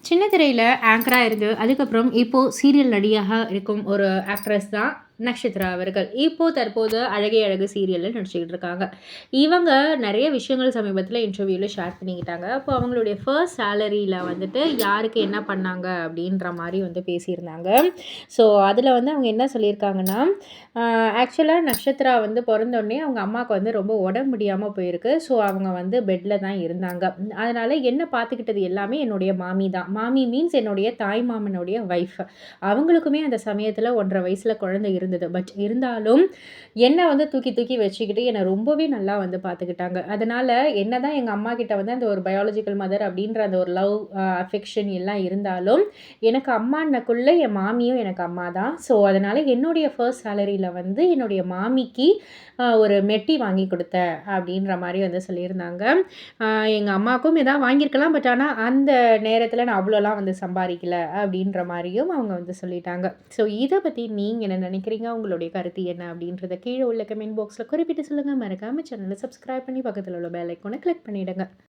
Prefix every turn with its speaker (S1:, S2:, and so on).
S1: சின்ன திரையில ஆங்கரா இருந்து, அதுக்கப்புறம் இப்போ சீரியல் நடிகையாக இருக்கும் ஒரு ஆக்ட்ரஸ் தான் நக்ஷத்ரா அவர்கள். இப்போ தற்போது அழகே அழகு சீரியல்ல நடிச்சுக்கிட்டு இருக்காங்க. இவங்க நெறைய விஷயங்கள் சமீபத்தில இன்டர்வியூல ஷேர் பண்ணிக்கிட்டாங்க. அப்போ அவங்களுடைய ஃபர்ஸ்ட் சேலரியில வந்துட்டு யாருக்கு என்ன பண்ணாங்க அப்படின்ற மாரி வந்து பேசியிருந்தாங்க. ஸோ அதில வந்து அவங்க என்ன சொல்லியிருக்காங்கன்னா, அ ஆக்சுவலா நக்ஷத்ரா வந்து பொறந்தோனே அவங்க அம்மாவுக்கு வந்து ரொம்ப உடம்பு முடியாம போயிருக்கு. ஸோ அவங்க வந்து பெட்ல தான் இருந்தாங்க. அதனால என்ன பார்த்துக்கிட்டது எல்லாமே என்னுடைய மாமி தான். மாமி மீன்ஸ் என்னுடைய தாய் மாமனுடைய வைஃப். அவங்களுக்குமே அந்த சமயத்தில 1 1/2 வயசுல குழந்தை இருந்தது. பட் இருந்தாலும் என்ன வந்து தூக்கி தூக்கி வச்சுக்கிட்டு என்ன ரொம்பவே நல்லா வந்து பார்த்துக்கிட்டாங்க. அதனால என்னதான் எங்க அம்மா கிட்ட வந்து அந்த ஒரு பயாலஜிக்கல் மதர் அப்படின்ற அந்த ஒரு லவ், அஃபெக்ஷன் எல்லாம் இருந்தாலும், எனக்கு அம்மான்னக்குள்ள என் மாமியும் எனக்கு அம்மா தான். ஸோ அதனால என்னுடைய ஃபர்ஸ்ட் சேலரியில வந்து என்னுடைய மாமிக்கு ஒரு மெட்டி வாங்கி குடுத்தேன் அப்படின்ற மாரி வந்து சொல்லியிருந்தாங்க. அ எங்க அம்மாவுக்கும் எதாவது வாங்கியிருக்கலாம். பட் ஆனா அந்த நேரத்தில நான் அவ்வளோலாம் வந்து சம்பாரிக்கல அப்படின்ற மாரியும் அவங்க வந்து சொல்லிட்டாங்க. ஸோ இத பத்தி நீங்க என்ன நினைக்கிறீங்க? உங்களுடைய கருத்து என்ன? அப்படின்றத கீழ உள்ள கமெண்ட் பாக்ஸ்ல குறிப்பிட்டு சொல்லுங்க. மறக்காம சேனல சப்ஸ்கிரைப் பண்ணி பக்கத்துல உள்ள பெல் ஐகான கிளிக் பண்ணிடுங்க.